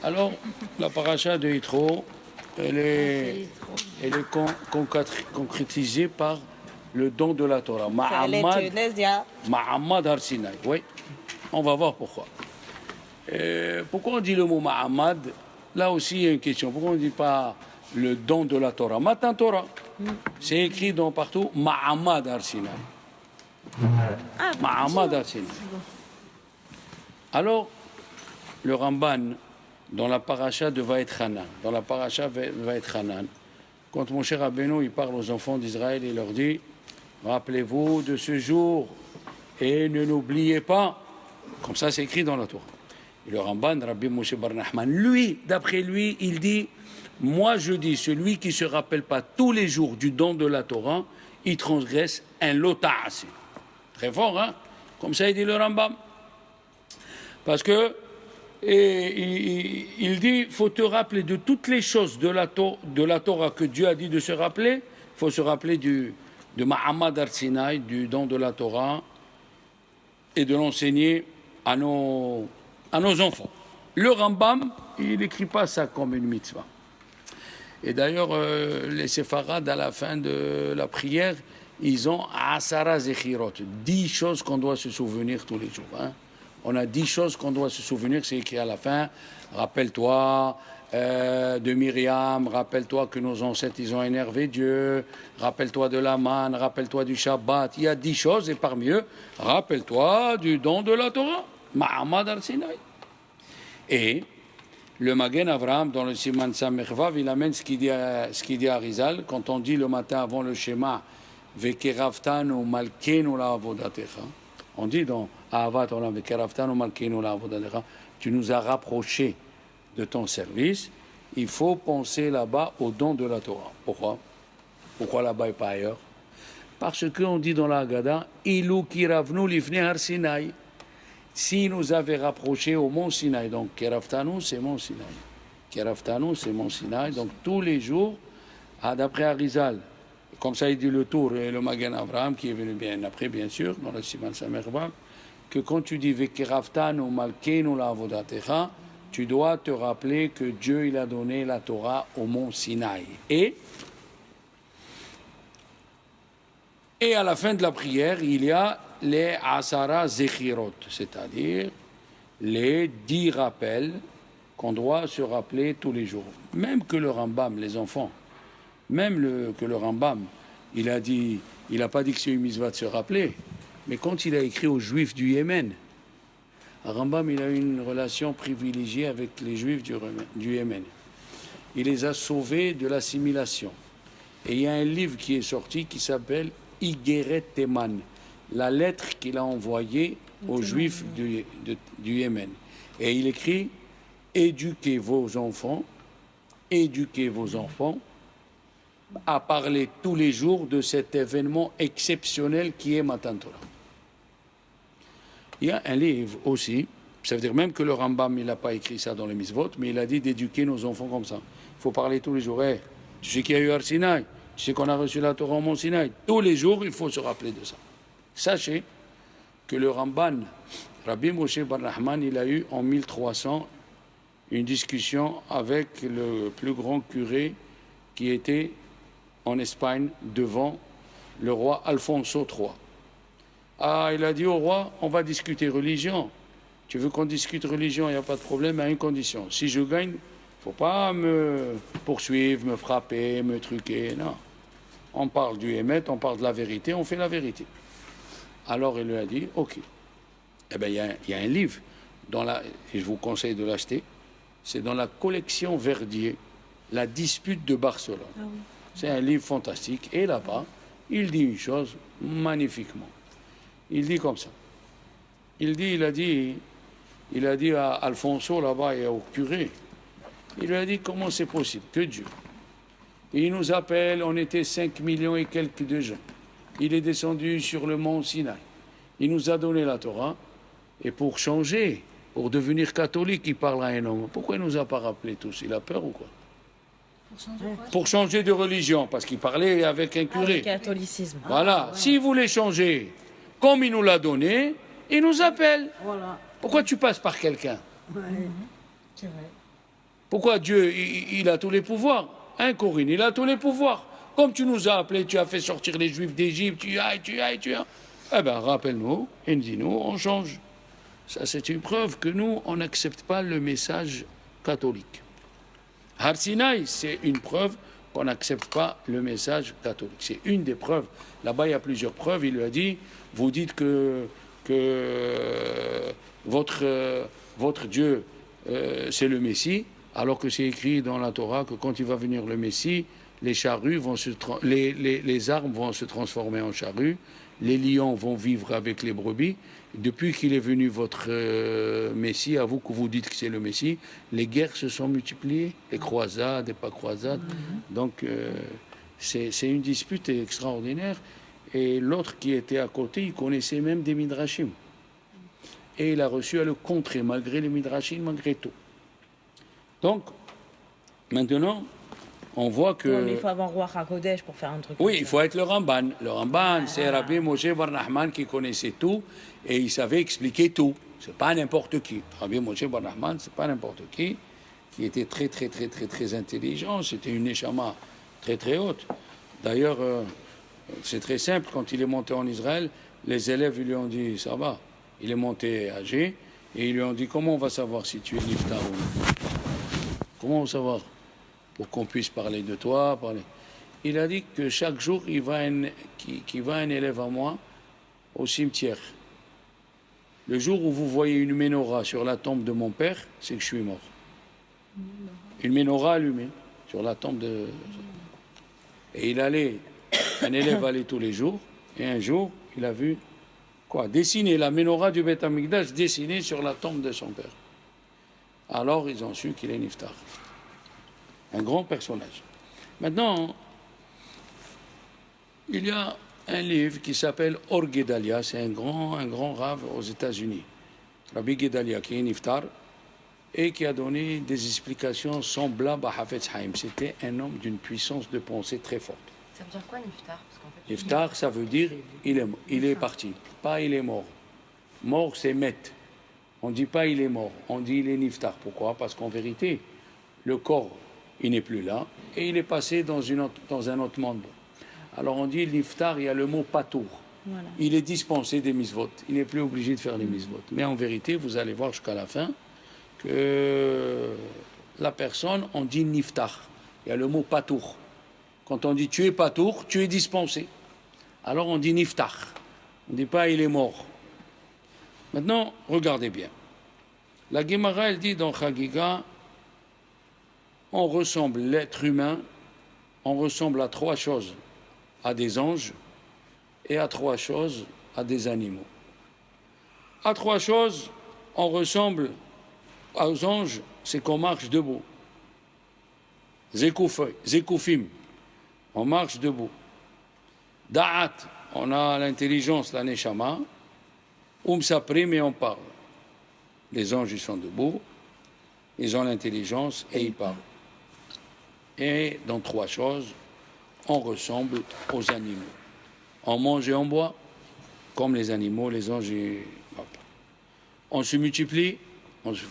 Alors, la paracha de Yitro, elle est concrétisée par le don de la Torah. Ma'amad Har Sinai. Oui, on va voir pourquoi. Pourquoi on dit le mot Ma'amad? Là aussi, il y a une question. Pourquoi on ne dit pas le don de la Torah? Matan Torah. C'est écrit dans partout Ma'amad Har Sinai. Ma'amad Har Sinai. Alors, le Ramban, dans la paracha de Vaet Hanan, quand mon cher Rabbeinu, il parle aux enfants d'Israël, il leur dit, rappelez-vous de ce jour et ne l'oubliez pas. Comme ça, c'est écrit dans la Torah. Et le Ramban, Rabbi Moshe Bar Nachman, lui, d'après lui, il dit, moi je dis, celui qui ne se rappelle pas tous les jours du don de la Torah, il transgresse un lota'asi. Très fort, hein? Comme ça, il dit le Rambam. Parce que, il dit, il faut te rappeler de toutes les choses de la Torah que Dieu a dit de se rappeler. Il faut se rappeler de Ma'amad Har Sinai, du don de la Torah, et de l'enseigner à nos enfants. Le Rambam, il n'écrit pas ça comme une mitzvah. Et d'ailleurs, les séfarades, à la fin de la prière, ils ont Asara Zechirot, 10 choses qu'on doit se souvenir tous les jours. Hein. On a 10 choses qu'on doit se souvenir, c'est écrit à la fin. Rappelle-toi de Myriam, rappelle-toi que nos ancêtres, ils ont énervé Dieu, rappelle-toi de la manne, rappelle-toi du Shabbat. Il y a 10 choses, et parmi eux, rappelle-toi du don de la Torah, Ma'amad Har Sinai. Et le Magen Avraham, dans le Siman Samervav, il amène ce qu'il dit à Rizal, quand on dit le matin avant le Shema, Vekeraftanu malkenu la'avodatecha, on dit dans Ahavat Olam Vekeraftanu malkenu la'avodatecha, tu nous as rapprochés de ton service, il faut penser là-bas au don de la Torah. Pourquoi? Pourquoi là-bas et pas ailleurs? Parce qu'on dit dans la Haggadah, Ilu kiravnu lifnei Har Sinai. S'il nous avait rapprochés au mont Sinaï, donc Keraftanu, c'est mont Sinaï. Keraftanu, c'est mont Sinaï. Donc tous les jours, d'après Arizal, comme ça il dit le tour, et le Magen Avraham, qui est venu bien après, bien sûr, dans le Siman Samervav, que quand tu dis Vekeraftanu malkenu la'avodatecha, tu dois te rappeler que Dieu il a donné la Torah au mont Sinaï. Et à la fin de la prière, il y a les Asara Zechirot, c'est-à-dire les 10 rappels qu'on doit se rappeler tous les jours. Même que le Rambam, les enfants, que le Rambam, il n'a pas dit que c'est une mitzvah de se rappeler, mais quand il a écrit aux Juifs du Yémen, Rambam, il a eu une relation privilégiée avec les Juifs du Yémen. Il les a sauvés de l'assimilation. Et il y a un livre qui est sorti qui s'appelle Igeret Teman, la lettre qu'il a envoyée aux Juifs du Yémen. Et il écrit « Éduquez vos enfants à parler tous les jours de cet événement exceptionnel qui est Matan Torah. » Il y a un livre aussi, ça veut dire même que le Rambam, il n'a pas écrit ça dans les mitzvot, mais il a dit d'éduquer nos enfants comme ça. Il faut parler tous les jours. Hey, tu sais qu'il y a eu Har Sinai, tu sais qu'on a reçu la Torah au mont Sinaï. Tous les jours, il faut se rappeler de ça. Sachez que le Ramban, Rabbi Moshe Bar Nachman, il a eu en 1300 une discussion avec le plus grand curé qui était en Espagne devant le roi Alfonso III. Ah, il a dit au roi, on va discuter religion. Tu veux qu'on discute religion, il n'y a pas de problème, à une condition. Si je gagne, il ne faut pas me poursuivre, me frapper, me truquer, non. On parle du Hémet, on parle de la vérité, on fait la vérité. Alors il lui a dit, ok. Eh bien, il y a un livre, et je vous conseille de l'acheter, c'est dans la collection Verdier, La dispute de Barcelone. Ah oui. C'est un livre fantastique. Et là-bas, il dit une chose magnifiquement. Il dit comme ça. Il a dit à Alfonso là-bas et au curé, il lui a dit comment c'est possible que Dieu, il nous appelle, on était 5 millions et quelques de gens. Il est descendu sur le mont Sinaï. Il nous a donné la Torah. Et pour changer, pour devenir catholique, il parle à un homme. Pourquoi il ne nous a pas rappelé tous? Il a peur ou quoi? Pour changer de religion, parce qu'il parlait avec un curé. Le catholicisme. Voilà. Ouais. S'il voulait changer, comme il nous l'a donné, il nous appelle. Voilà. Pourquoi tu passes par quelqu'un? Ouais. C'est vrai. Pourquoi Dieu, il a tous les pouvoirs? Hein, Corinne, il a tous les pouvoirs. Comme tu nous as appelés, tu as fait sortir les Juifs d'Égypte, tu ailles. Eh bien, rappelle-nous, et dis-nous, on change. Ça, c'est une preuve que nous, on n'accepte pas le message catholique. Har Sinaï, c'est une preuve qu'on n'accepte pas le message catholique. C'est une des preuves. Là-bas, il y a plusieurs preuves. Il lui a dit, vous dites que votre Dieu, c'est le Messie, alors que c'est écrit dans la Torah que quand il va venir le Messie, les charrues vont les arbres vont se transformer en charrues, les lions vont vivre avec les brebis. Depuis qu'il est venu votre Messie, à vous que vous dites que c'est le Messie, les guerres se sont multipliées, les croisades et pas croisades. Donc c'est une dispute extraordinaire. Et l'autre qui était à côté, il connaissait même des midrashim. Et il a reçu à le contrer, malgré les midrashim, malgré tout. Donc, maintenant, on voit que... Ouais, mais il faut avoir roi HaKodesh pour faire un truc. Oui, il faut être le Ramban. Le Ramban, c'est Rabbi Moshe Bar Nachman qui connaissait tout et il savait expliquer tout. C'est pas n'importe qui. Rabbi Moshe Bar Nachman, c'est pas n'importe qui était très intelligent. C'était une neshama très haute. D'ailleurs, c'est très simple. Quand il est monté en Israël, les élèves lui ont dit, ça va. Il est monté âgé et ils lui ont dit, comment on va savoir si tu es niftar ou non? Comment on va savoir? Pour qu'on puisse parler de toi. Il a dit que chaque jour, il va un élève à moi au cimetière. Le jour où vous voyez une menorah sur la tombe de mon père, c'est que je suis mort. Une menorah allumée sur la tombe de... Et un élève allait tous les jours, et un jour, il a vu dessiner la menorah du Beth Amikdash, dessinée sur la tombe de son père. Alors, ils ont su qu'il est niftar. Un grand personnage. Maintenant, il y a un livre qui s'appelle Or Gedalia, c'est un grand rave aux États-Unis. Rabbi Gedalia, qui est niftar, et qui a donné des explications semblables à Hafetz Haïm. C'était un homme d'une puissance de pensée très forte. Ça veut dire quoi, niftar? Niftar, ça veut dire il est parti, pas il est mort. Mort, c'est met. On ne dit pas il est mort, on dit il est niftar. Pourquoi? Parce qu'en vérité, le corps, il n'est plus là, et il est passé dans un autre monde. Alors on dit niftar, il y a le mot patour. Voilà. Il est dispensé des misvot. Il n'est plus obligé de faire les misvot. Mais en vérité, vous allez voir jusqu'à la fin que la personne, on dit niftar. Il y a le mot patour. Quand on dit tu es patour, tu es dispensé. Alors on dit niftar. On ne dit pas il est mort. Maintenant, regardez bien. La Gemara, elle dit dans Chagiga, on ressemble, l'être humain, on ressemble à trois choses, à des anges, et à trois choses, à des animaux. À trois choses, on ressemble aux anges, c'est qu'on marche debout. Zekoufim, on marche debout. Da'at, on a l'intelligence, la neshama. Saprim, et on parle. Les anges, ils sont debout, ils ont l'intelligence et ils parlent. Et dans trois choses, on ressemble aux animaux. On mange et on boit, comme les animaux, les anges. On se multiplie, on se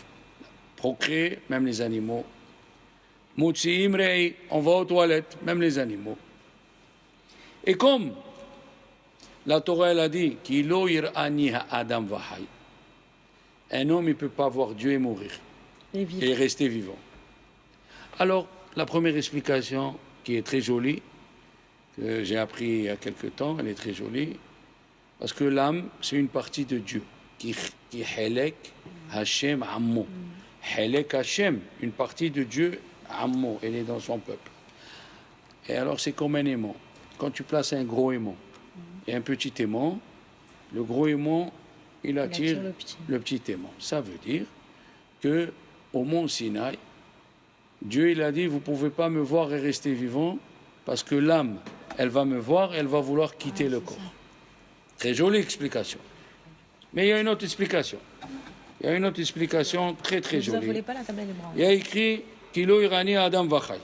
procrée, même les animaux. Mutsi imrei, on va aux toilettes, même les animaux. Et comme la Torah, elle a dit qu'Ilo ir'ani ha'adam vahai, un homme, il ne peut pas voir Dieu et mourir, et rester vivant. Alors, la première explication, qui est très jolie, que j'ai appris il y a quelque temps, elle est très jolie, parce que l'âme, c'est une partie de Dieu, qui Helek Hashem Ammo. Helek Hashem, une partie de Dieu Ammo, elle est dans son peuple. Et alors, c'est comme un aimant. Quand tu places un gros aimant et un petit aimant, le gros aimant, il attire le petit aimant. Ça veut dire que au mont Sinaï, Dieu, il a dit, vous ne pouvez pas me voir et rester vivant, parce que l'âme, elle va me voir, elle va vouloir quitter le corps. Très jolie explication. Mais il y a une autre explication. Il y a une autre explication très jolie. Il y a écrit Kilo Irani Adam Vachai.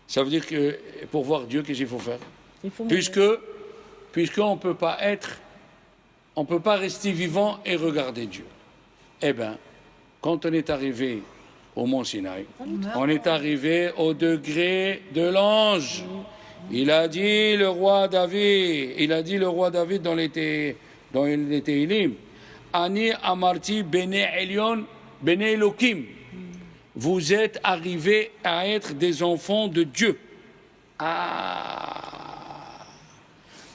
Ça veut dire que pour voir Dieu, qu'est-ce qu'il faut faire? Puisqu'on ne peut pas on ne peut pas rester vivant et regarder Dieu. Eh bien, quand on est arrivé au mont Sinaï. On est arrivé au degré de l'ange. Il a dit le roi David dans les Téhilim, Ani amarti bene Elion, bene Elokim. Vous êtes arrivés à être des enfants de Dieu.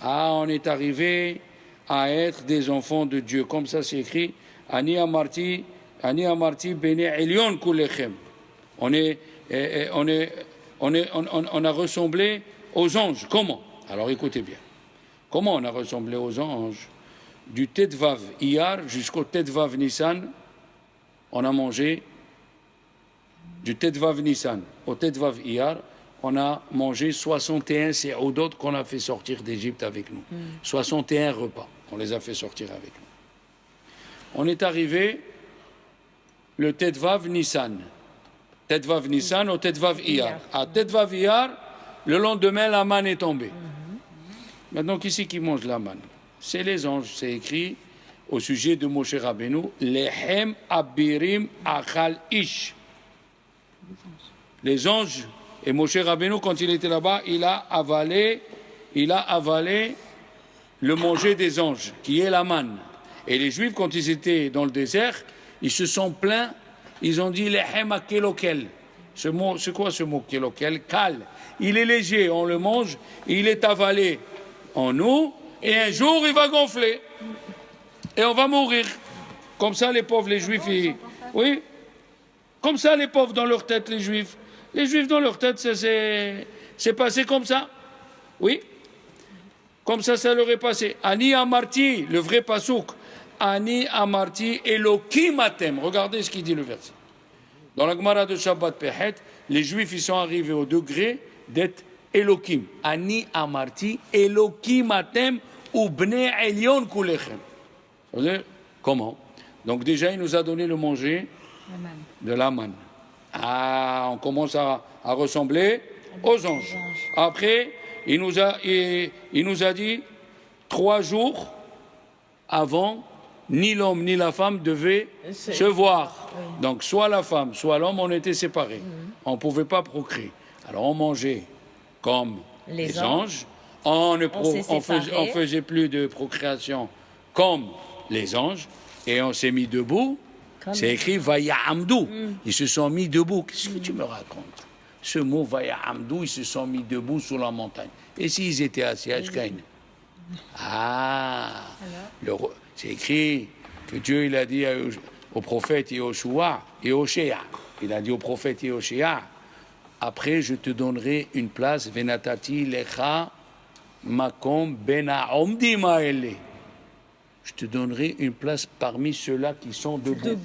On est arrivé à être des enfants de Dieu. Comme ça, c'est écrit, Ani amarti bene Elion kulechem. On a ressemblé aux anges. Comment? Alors écoutez bien. Comment on a ressemblé aux anges? Du Tetvav Iyar jusqu'au Tetvav Nissan, on a mangé. Du Tetvav Nissan au Tetvav Iyar, on a mangé 61 séoudot qu'on a fait sortir d'Égypte avec nous. 61 repas, on les a fait sortir avec nous. On est arrivé le Tetvav Nissan. Tetvav Nissan au Tetvav Iyar. À Tetvav Iyar, le lendemain, la manne est tombée. Maintenant, qui c'est qui mange la manne? C'est les anges. C'est écrit au sujet de Moshe Rabbeinu, Lehem abirim achal ish. Les anges, et Moshe Rabbeinu, quand il était là-bas, il a avalé le manger des anges, qui est la manne. Et les Juifs, quand ils étaient dans le désert, ils se sont plaints, ils ont dit Lehem akelokel. Ce mot, c'est quoi ce mot kelokel? Kal. Il est léger, on le mange, il est avalé en nous, et un jour il va gonfler. Et on va mourir. Comme ça, les pauvres, les Juifs, oui. Comme ça, les pauvres dans leur tête, les Juifs. Les Juifs dans leur tête, c'est passé comme ça. Oui. Comme ça leur est passé. Ani amarti, le vrai pasouk. Ani amarti Elokim atem. Regardez ce qu'il dit le verset. Dans la Gemara de Shabbat Pehet, les Juifs, ils sont arrivés au degré d'être Elokim. Ani amarti Elokim atem ou bnei Elion kulechem. Comment? Donc déjà, il nous a donné le manger de la manne. On commence à ressembler aux anges. Après, il nous a dit 3 jours avant, ni l'homme ni la femme devaient se voir. Oui. Donc soit la femme, soit l'homme, on était séparés. On ne pouvait pas procréer. Alors on mangeait comme les anges. On faisait plus de procréation comme les anges. Et on s'est mis debout. C'est écrit Vaya Amdou. Ils se sont mis debout. Qu'est-ce que tu me racontes? Ce mot Vaya Amdou, ils se sont mis debout sur la montagne. Et s'ils étaient assis à Ashkain? C'est écrit que Dieu il a dit au prophète Yehoshua, il a dit au prophète Yehoshua, après je te donnerai une place, Venatati lecha makom bena omdi maele. Je te donnerai une place parmi ceux-là qui sont debout.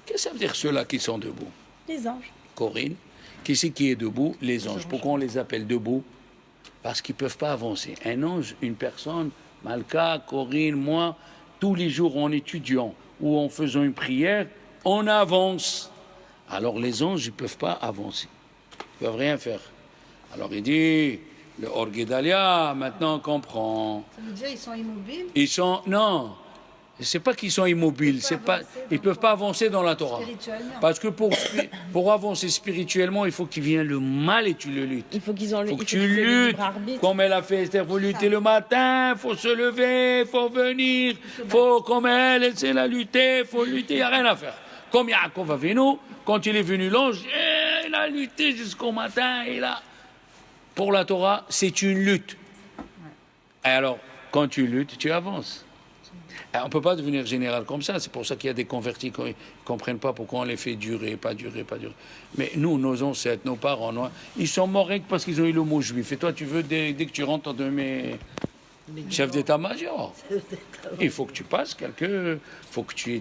Qu'est-ce que ça veut dire ceux-là qui sont debout? Les anges. Corinne, qui c'est qui est debout? Les anges. Pourquoi on les appelle debout? Parce qu'ils ne peuvent pas avancer. Un ange, une personne, Malka, Corinne, moi, tous les jours en étudiant ou en faisant une prière, on avance. Alors les anges, ils ne peuvent pas avancer. Ils ne peuvent rien faire. Alors il dit... Le Orguedalia, maintenant, comprend. Ça veut dire qu'ils sont immobiles? Non, c'est pas qu'ils sont immobiles, ils peuvent pas avancer dans la Torah. Parce que pour avancer spirituellement, il faut qu'il vienne le mal et tu le luttes. Il faut qu'ils ont faut que tu luttes, comme elle a fait Esther, il faut lutter le matin, il faut se lever, il faut venir, comme elle sait la lutter, il faut lutter, il n'y a rien à faire. Comme Yaakov Avinu, quand il est venu l'ange, il a lutté jusqu'au matin, Pour la Torah, c'est une lutte. Et alors, quand tu luttes, tu avances. Et on ne peut pas devenir général comme ça. C'est pour ça qu'il y a des convertis qui ne comprennent pas pourquoi on les fait durer, pas durer. Mais nous, nos ancêtres, nos parents, ils sont morts parce qu'ils ont eu le mot juif. Et toi, tu veux, dès que tu rentres dans mes chefs d'état-major, il faut que tu passes il faut que tu aies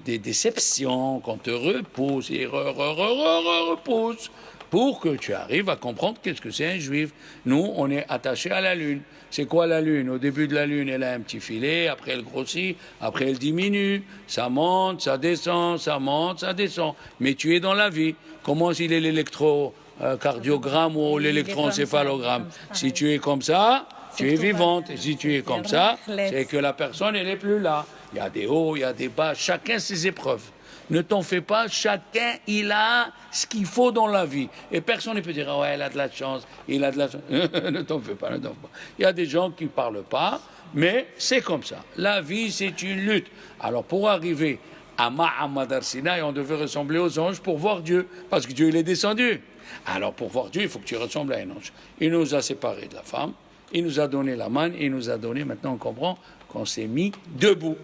des déceptions, qu'on te repousse, et repousse. Pour que tu arrives à comprendre qu'est-ce que c'est un juif. Nous, on est attachés à la lune. C'est quoi la lune? Au début de la lune, elle a un petit filet, après elle grossit, après elle diminue. Ça monte, ça descend, ça monte, ça descend. Mais tu es dans la vie. Comment il est l'électrocardiogramme ou l'électroencéphalogramme? Si tu es comme ça, tu es vivante. Et si tu es comme ça, c'est que la personne, elle n'est plus là. Il y a des hauts, il y a des bas. Chacun ses épreuves. Ne t'en fais pas, chacun, il a ce qu'il faut dans la vie. Et personne ne peut dire, ouais, il a de la chance, il a de la chance. Ne t'en fais pas, ne t'en fais pas. Il y a des gens qui ne parlent pas, mais c'est comme ça. La vie, c'est une lutte. Alors, pour arriver à Ma'amad Arsinaï, on devait ressembler aux anges pour voir Dieu, parce que Dieu, il est descendu. Alors, pour voir Dieu, il faut que tu ressembles à un ange. Il nous a séparés de la femme, il nous a donné la manne, il nous a donné, maintenant on comprend, qu'on s'est mis debout.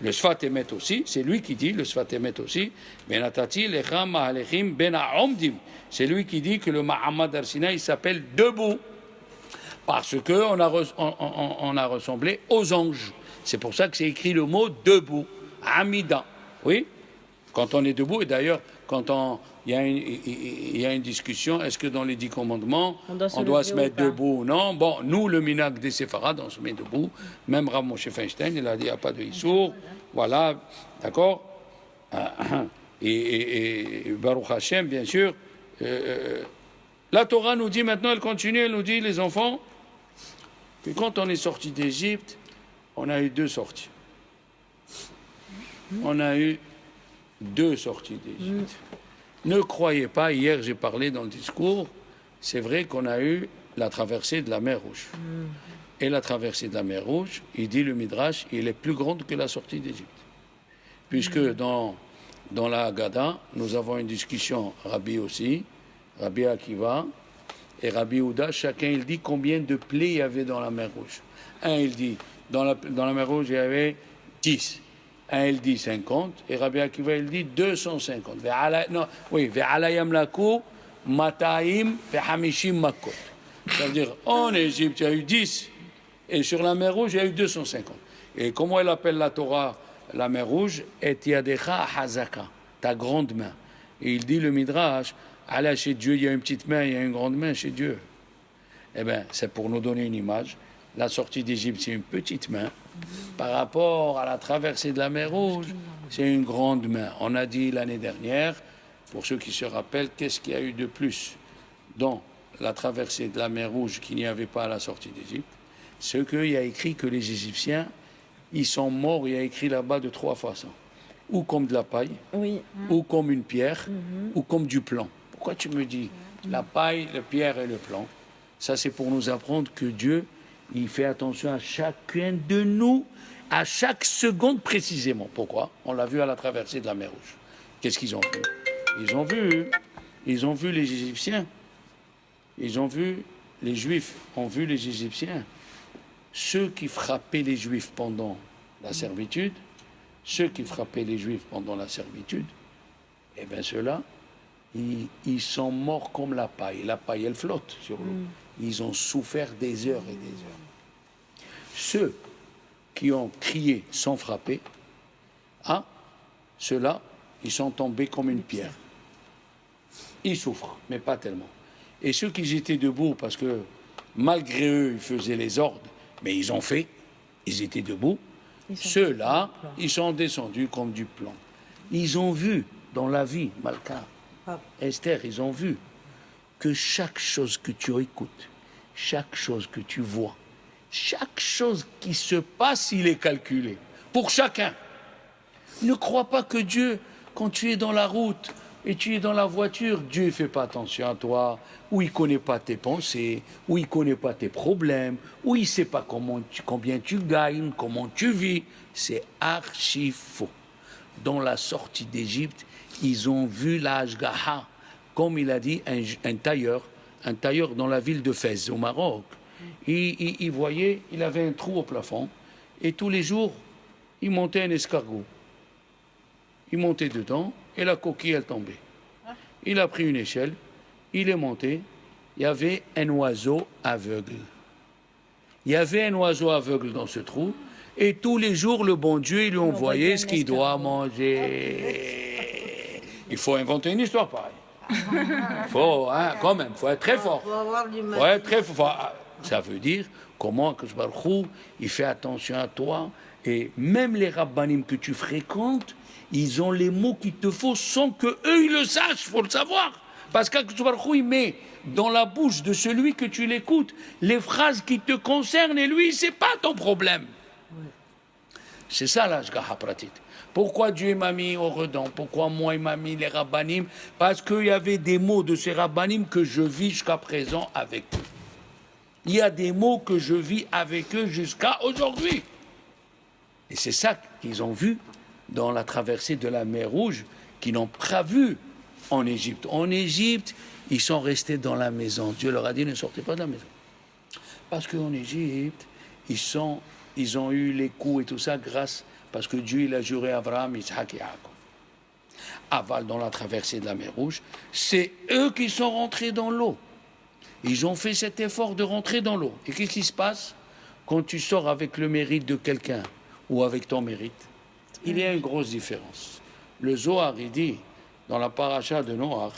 Le Sfat Emet aussi, c'est lui qui dit, le Sfat Emet aussi, Benatati lecham ma'alechim ben ha'omdim. C'est lui qui dit que le Ma'amad Arsinaï, il s'appelle debout, parce qu'on a ressemblé aux anges. C'est pour ça que c'est écrit le mot debout, Amida. Oui, quand on est debout, et d'ailleurs, quand il y a une discussion, est-ce que dans les 10 commandements, on doit se mettre debout ou non? Bon, nous, le minag des séfarades, on se met debout. Même Rav Moshe Feinstein, il a dit, il n'y a pas de issour. Voilà, d'accord. Et Baruch Hashem, bien sûr. La Torah nous dit maintenant, elle continue, elle nous dit, les enfants, que quand on est sorti d'Égypte, on a eu 2 sorties. On a eu 2 sorties d'Égypte. Ne croyez pas, hier j'ai parlé dans le discours, c'est vrai qu'on a eu la traversée de la mer Rouge. Et la traversée de la mer Rouge, il dit le Midrash, il est plus grande que la sortie d'Égypte. Puisque dans la Haggadah, nous avons une discussion, Rabbi aussi, Rabbi Akiva et Rabbi Houda, chacun il dit combien de plaies il y avait dans la mer Rouge. Un il dit, dans la mer Rouge il y avait 10. Un, il dit 50, et Rabbi Akiva, il dit 250. Oui, ve'alayam lakou, mataim, ve'hamishim makot. C'est-à-dire, en Égypte, il y a eu 10, et sur la mer Rouge, il y a eu 250. Et comment elle appelle la Torah, la mer Rouge? Et yadecha hazaka, ta grande main. Et il dit, le Midrash, Allah, chez Dieu, il y a une petite main, il y a une grande main chez Dieu. Eh bien, c'est pour nous donner une image. La sortie d'Égypte, c'est une petite main. Par rapport à la traversée de la mer Rouge, c'est une grande main. On a dit l'année dernière, pour ceux qui se rappellent, qu'est-ce qu'il y a eu de plus dans la traversée de la mer Rouge qu'il n'y avait pas à la sortie d'Égypte? Ce qu'il y a écrit que les Égyptiens, ils sont morts, il y a écrit là-bas de 3 façons. Ou comme de la paille, ou comme une pierre, ou comme du plomb. Pourquoi tu me dis la paille, la pierre et le plomb? Ça, c'est pour nous apprendre que Dieu, il fait attention à chacun de nous, à chaque seconde précisément. Pourquoi? On l'a vu à la traversée de la mer Rouge. Qu'est-ce qu'ils ont vu? Ils ont vu les Égyptiens. Ils ont vu, les Juifs ont vu les Égyptiens. Ceux qui frappaient les Juifs pendant la servitude, eh bien ceux-là, ils sont morts comme la paille. La paille, elle flotte sur l'eau. Ils ont souffert des heures et des heures. Ceux qui ont crié sans frapper, ceux-là, ils sont tombés comme une pierre. Ils souffrent, mais pas tellement. Et ceux qui étaient debout, parce que malgré eux, ils faisaient les ordres, mais ils ont fait, ils étaient debout, ceux-là, ils sont descendus comme du plomb. Ils ont vu dans la vie, Malka, Esther, ils ont vu que chaque chose que tu écoutes, chaque chose que tu vois, chaque chose qui se passe, il est calculé. Pour chacun. Ne crois pas que Dieu, quand tu es dans la route et tu es dans la voiture, Dieu ne fait pas attention à toi, ou il ne connaît pas tes pensées, ou il ne connaît pas tes problèmes, ou il ne sait pas combien tu gagnes, comment tu vis. C'est archi faux. Dans la sortie d'Égypte, ils ont vu la Hashgaha, comme il a dit un tailleur dans la ville de Fès, au Maroc. Il voyait, il avait un trou au plafond, et tous les jours, il montait un escargot. Il montait dedans, et la coquille, elle tombait. Il a pris une échelle, il est monté, il y avait un oiseau aveugle. Il y avait un oiseau aveugle dans ce trou, et tous les jours, le bon Dieu, il lui envoyait ce qu'il doit manger. Il faut inventer une histoire pareille. Il faut, quand même, il faut être très fort. Il faut être très fort. Ça veut dire comment que Baruch Hu, il fait attention à toi. Et même les rabbanim que tu fréquentes, ils ont les mots qu'il te faut sans qu'eux, ils le sachent, il faut le savoir. Parce que Baruch Hu, il met dans la bouche de celui que tu l'écoutes les phrases qui te concernent et lui, c'est pas ton problème. C'est ça l'ashgaha pratit. Pourquoi Dieu m'a mis au redans? Pourquoi moi il m'a mis les rabbanim? Parce qu'il y avait des mots de ces rabbanim que je vis jusqu'à présent avec eux. Il y a des mots que je vis avec eux jusqu'à aujourd'hui. Et c'est ça qu'ils ont vu dans la traversée de la mer Rouge, qu'ils n'ont pas vu en Égypte. En Égypte, ils sont restés dans la maison. Dieu leur a dit, ne sortez pas de la maison. Parce qu'en Égypte, ils ont eu les coups et tout ça parce que Dieu il a juré à Abraham, Isaac et Jacob. Aval dans la traversée de la mer Rouge, c'est eux qui sont rentrés dans l'eau. Ils ont fait cet effort de rentrer dans l'eau. Et qu'est-ce qui se passe quand tu sors avec le mérite de quelqu'un ou avec ton mérite? Il y a une grosse différence. Le Zohar, il dit, dans la paracha de Noach,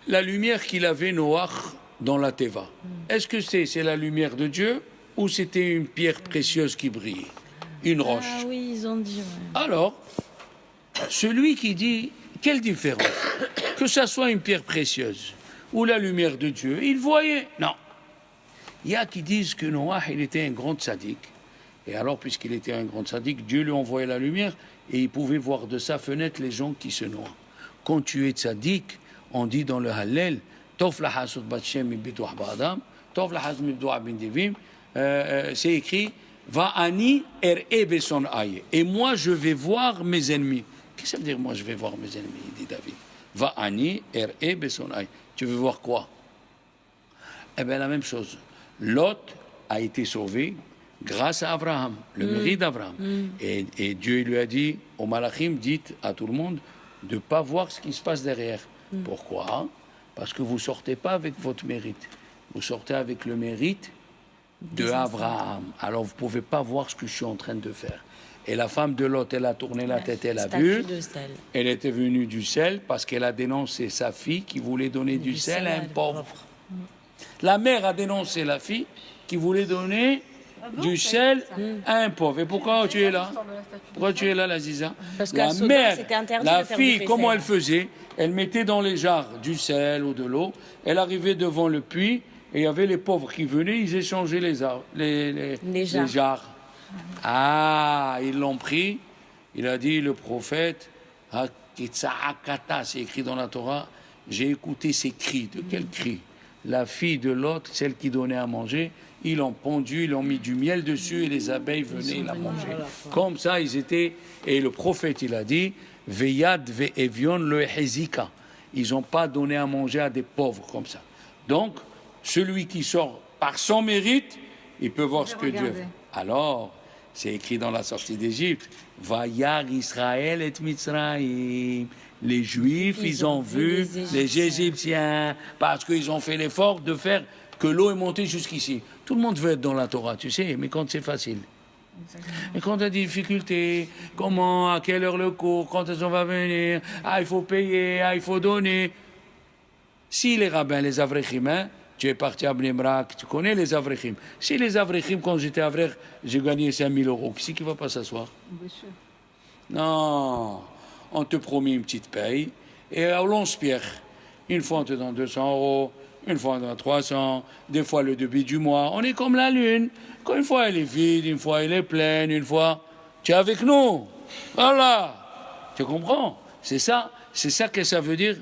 la lumière qu'il avait Noach dans la Teva, est-ce que c'est la lumière de Dieu ou c'était une pierre précieuse qui brillait? Une roche. Ah oui, ils ont dit. Ouais. Alors, celui qui dit, quelle différence? Que ça soit une pierre précieuse ou la lumière de Dieu, il voyait. Non. Il y a qui disent que Noach, il était un grand sadique. Et alors, puisqu'il était un grand sadique, Dieu lui envoyait la lumière et il pouvait voir de sa fenêtre les gens qui se noient. Quand tu es sadique, on dit dans le Hallel, c'est écrit, Va'ani er'e beson aye. Et moi, je vais voir mes ennemis. Qu'est-ce que ça veut dire, moi, je vais voir mes ennemis, dit David. Va'ani er'e beson aye. Tu veux voir quoi? Eh bien, la même chose. Lot a été sauvé grâce à Abraham, le mérite d'Abraham. Et Dieu lui a dit, au Malachim, dites à tout le monde de ne pas voir ce qui se passe derrière. Pourquoi? Parce que vous ne sortez pas avec votre mérite. Vous sortez avec le mérite de Abraham. Alors, vous ne pouvez pas voir ce que je suis en train de faire. Et la femme de Lot, elle a tourné la tête, elle a vu. Elle était venue du sel parce qu'elle a dénoncé sa fille qui voulait donner du sel à un pauvre. La mère a dénoncé la fille qui voulait donner du sel à un pauvre. Et pourquoi tu es là? Pourquoi tu es là, Laziza? Parce la Sodome, mère, la de faire fille, du comment faisselle. elle faisait? Elle mettait dans les jarres du sel ou de l'eau. Elle arrivait devant le puits et il y avait les pauvres qui venaient, ils échangeaient les jarres. Ah, ils l'ont pris. Il a dit, le prophète, c'est écrit dans la Torah, j'ai écouté ces cris. De quels cris? La fille de l'autre, celle qui donnait à manger, ils l'ont pendu, ils l'ont mis du miel dessus et les abeilles venaient la manger. Comme ça, ils étaient. Et le prophète, il a dit, Veyad ve'evion le hezika. Ils n'ont pas donné à manger à des pauvres comme ça. Donc, celui qui sort par son mérite, il peut voir ce que Dieu fait. Alors, c'est écrit dans la sortie d'Égypte, Vayar Israël et Mitzraïm. Les Juifs, ils ont vu les Égyptiens parce qu'ils ont fait l'effort de faire que l'eau est montée jusqu'ici. Tout le monde veut être dans la Torah, tu sais, mais quand c'est facile. Et quand tu as des difficultés, comment, à quelle heure le cours, quand est-ce qu'on va venir, il faut payer, il faut donner. Si les rabbins, les avrechim, hein, tu es parti à Bnei Brak, tu connais les avrechim. Si les avrechim, quand j'étais avrech, j'ai gagné 5 000 €, qui c'est qui va pas s'asseoir? Bien sûr. Non, on te promet une petite paye, et à l'once-pierre, une fois on te donne 200 €, une fois on te donne 300, des fois le début du mois. On est comme la lune. Quand une fois elle est vide, une fois elle est pleine, une fois tu es avec nous. Voilà. Tu comprends? C'est ça que ça veut dire.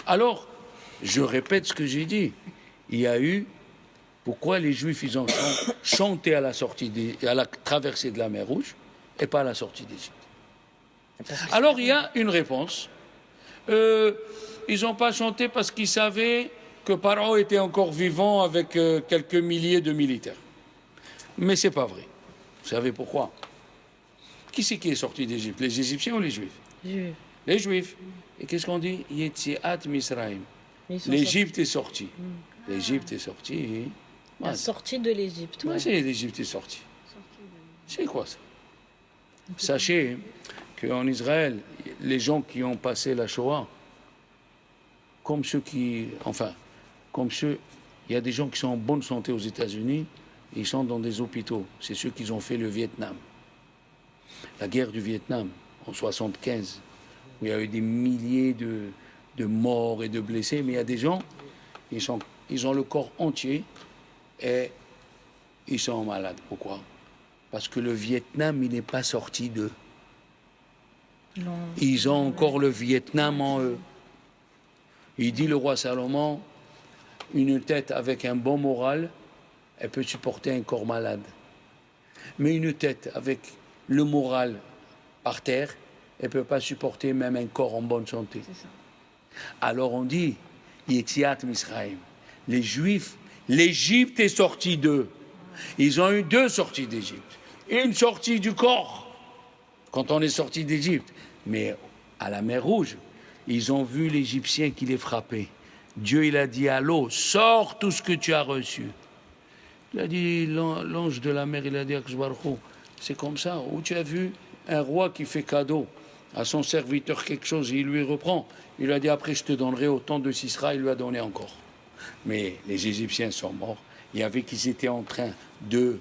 Alors, je répète ce que j'ai dit. Il y a eu, pourquoi les Juifs, ils ont chanté à la à la traversée de la mer Rouge et pas à la sortie d'Égypte? Alors, il y a une réponse. Ils n'ont pas chanté parce qu'ils savaient que Paro était encore vivant avec quelques milliers de militaires. Mais ce n'est pas vrai. Vous savez pourquoi? Qui c'est qui est sorti d'Égypte? Les Égyptiens ou les Juifs? Les Juifs. Et qu'est-ce qu'on dit? Yetziat Misraïm. L'Égypte est sortie. L'Égypte est sortie. La sortie de l'Égypte. Moi, c'est l'Égypte est sortie. C'est quoi ça? Sachez qu'en Israël, les gens qui ont passé la Shoah, comme ceux, il y a des gens qui sont en bonne santé aux États-Unis, ils sont dans des hôpitaux. C'est ceux qui ont fait le Vietnam. La guerre du Vietnam, en 1975, où il y a eu des milliers de morts et de blessés, mais il y a des gens, ils ont le corps entier et ils sont malades. Pourquoi? Parce que le Vietnam, il n'est pas sorti d'eux. Non. Ils ont encore le Vietnam en eux. Il dit le roi Salomon, une tête avec un bon moral, elle peut supporter un corps malade. Mais une tête avec le moral par terre, elle ne peut pas supporter même un corps en bonne santé. Alors on dit, Yetziat Misraïm, les Juifs, l'Égypte est sortie d'eux. Ils ont eu deux sorties d'Égypte. Une sortie du corps, quand on est sorti d'Égypte. Mais à la mer Rouge, ils ont vu l'Égyptien qui les frappait. Dieu, il a dit à l'eau, sors tout ce que tu as reçu. Il a dit, l'ange de la mer, il a dit à Akshbarou, c'est comme ça. Où tu as vu un roi qui fait cadeau à son serviteur quelque chose, et il lui reprend. Il lui a dit, après je te donnerai autant de Sisra, il lui a donné encore. Mais les Égyptiens sont morts. Il y avait qu'ils étaient en train de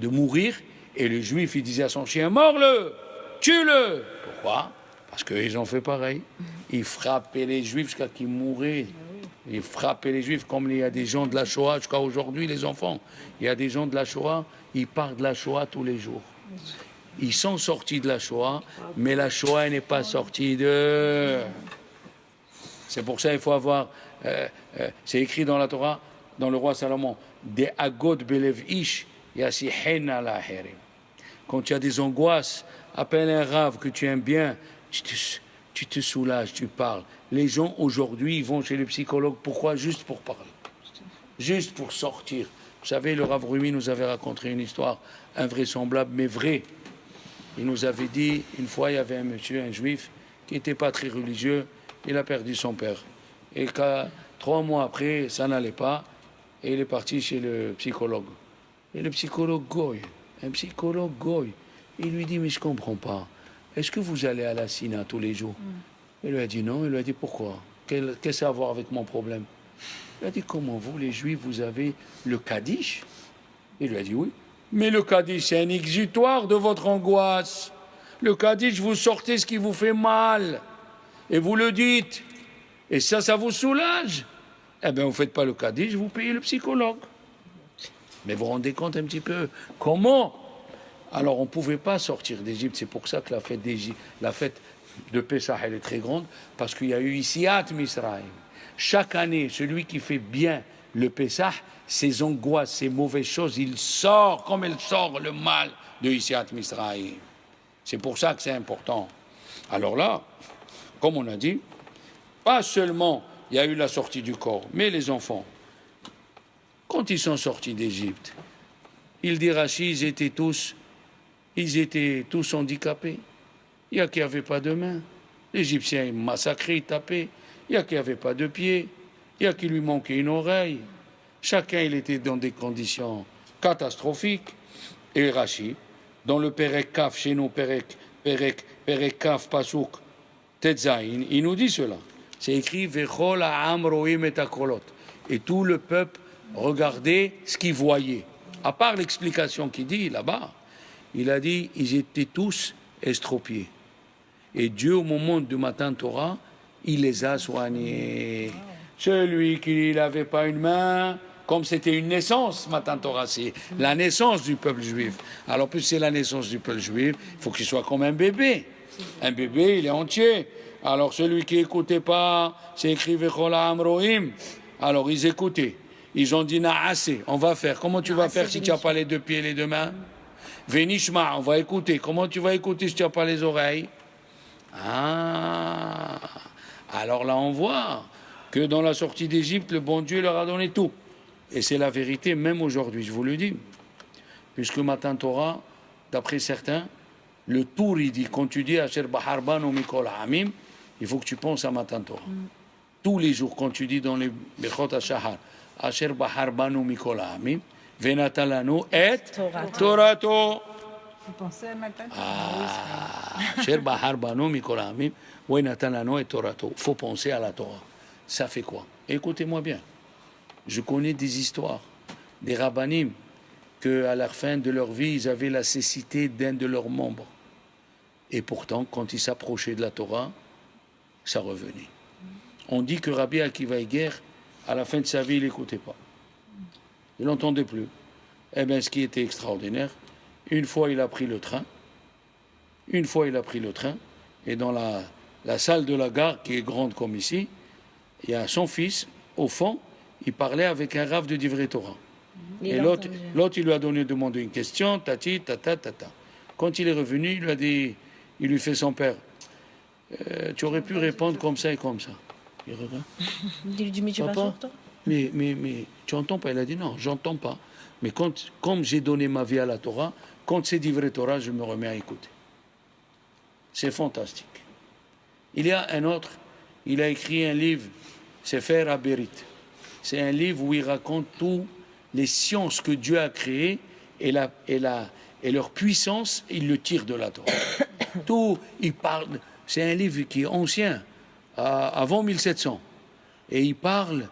mourir, et le Juif, il disait à son chien, mords-le, tue-le. Pourquoi? Parce qu'ils ont fait pareil. Ils frappaient les Juifs jusqu'à qu'ils mouraient. Ils frappaient les Juifs comme il y a des gens de la Shoah jusqu'à aujourd'hui, les enfants. Il y a des gens de la Shoah, ils partent de la Shoah tous les jours. Ils sont sortis de la Shoah, mais la Shoah n'est pas sortie d'eux. C'est pour ça qu'il faut avoir... c'est écrit dans la Torah, dans le roi Salomon, des agod belev ish yasihen ala herim. Quand tu as des angoisses, appelle un rave que tu aimes bien, tu te soulages, tu parles. Les gens aujourd'hui, ils vont chez les psychologues. Pourquoi? Juste pour parler. Juste pour sortir. Vous savez, le Rav Rumi nous avait raconté une histoire invraisemblable, mais vraie. Il nous avait dit, une fois, il y avait un monsieur, un juif, qui n'était pas très religieux. Il a perdu son père. Et 3 mois après, ça n'allait pas. Et il est parti chez le psychologue. Et le psychologue Goy, un psychologue Goy, il lui dit, mais je ne comprends pas. Est-ce que vous allez à la Sina tous les jours? Il lui a dit non. Il lui a dit pourquoi? Qu'est-ce que ça a à voir avec mon problème? Il a dit comment vous, les Juifs, vous avez le Kaddish? Il lui a dit oui. Mais le Kaddish, c'est un exutoire de votre angoisse. Le Kaddish, vous sortez ce qui vous fait mal. Et vous le dites. Et ça vous soulage. Eh bien, vous ne faites pas le Kaddish, vous payez le psychologue. Mais vous vous rendez compte un petit peu comment? Alors, on ne pouvait pas sortir d'Égypte. C'est pour ça que la fête de Pessah, elle est très grande, parce qu'il y a eu Yetziat Misraïm. Chaque année, celui qui fait bien le Pessah, ses angoisses, ses mauvaises choses, il sort comme elle sort le mal de Yetziat Misraïm. C'est pour ça que c'est important. Alors là, comme on a dit, pas seulement il y a eu la sortie du corps, mais les enfants, quand ils sont sortis d'Égypte, il dit Rachi, ils étaient tous handicapés. Il y a qui n'avaient pas de main. L'Égyptien, il massacrait, il tapait. Il y a qui n'avaient pas de pied. Il y a qui lui manquait une oreille. Chacun, il était dans des conditions catastrophiques. Et Rachi, dans le Perek Kaf, chez nous, Perek Kaf, Pasuk, Tetzaïn, il nous dit cela. C'est écrit Vechol ha'am roim et akolot. Et tout le peuple regardait ce qu'il voyait. À part l'explication qu'il dit là-bas, il a dit ils étaient tous estropiés. Et Dieu, au moment du matin Torah, il les a soignés. Celui qui n'avait pas une main, comme c'était une naissance, matin Torah, c'est la naissance du peuple juif. Alors, plus c'est la naissance du peuple juif, il faut qu'il soit comme un bébé. Un bébé, il est entier. Alors, celui qui n'écoutait pas, c'est écrit Vechola Amrohim. Alors, ils écoutaient. Ils ont dit Naasé, on va faire. Comment tu vas faire si tu n'as pas les 2 pieds et les 2 mains? Venishma, on va écouter. Comment tu vas écouter si tu n'as pas les oreilles? Ah, alors là on voit que dans la sortie d'Égypte, le bon Dieu leur a donné tout. Et c'est la vérité même aujourd'hui, je vous le dis. Puisque Matan Torah, d'après certains, le tour il dit, quand tu dis Asher Bahar Banu Mikol Hamim, il faut que tu penses à Matan Torah. Tous les jours, quand tu dis dans les Bechot HaShahar, Asher Bahar Banu Mikol Hamim, Venatalanu et Torato. Vous pensez à Matan Torah? Il faut penser à la Torah. Ça fait quoi? Écoutez-moi bien. Je connais des histoires, des rabbanim, qu'à la fin de leur vie, ils avaient la cécité d'un de leurs membres. Et pourtant, quand ils s'approchaient de la Torah, ça revenait. On dit que Rabbi Akiva Eger, à la fin de sa vie, il n'écoutait pas. Il n'entendait plus. Eh bien, ce qui était extraordinaire, Une fois, il a pris le train. Une fois, il a pris le train. Et dans la salle de la gare, qui est grande comme ici, il y a son fils, au fond, il parlait avec un rave de Divrei Torah. Et l'autre, il lui a demandé une question, tati, tata, tata. Quand il est revenu, il lui a dit, il lui fait son père, tu aurais pu répondre comme ça et comme ça. Il regarde. Il lui dit, mais tu vas Papa, sur toi? mais tu entends pas? Il a dit non, j'entends pas. Mais comme j'ai donné ma vie à la Torah, quand c'est Divrei Torah, je me remets à écouter. C'est fantastique. Il y a un autre, il a écrit un livre, Sefer Aberit. C'est un livre où il raconte toutes les sciences que Dieu a créées et leur puissance, il le tire de la Torah. Tout, il parle. C'est un livre qui est ancien, avant 1700. Et il parle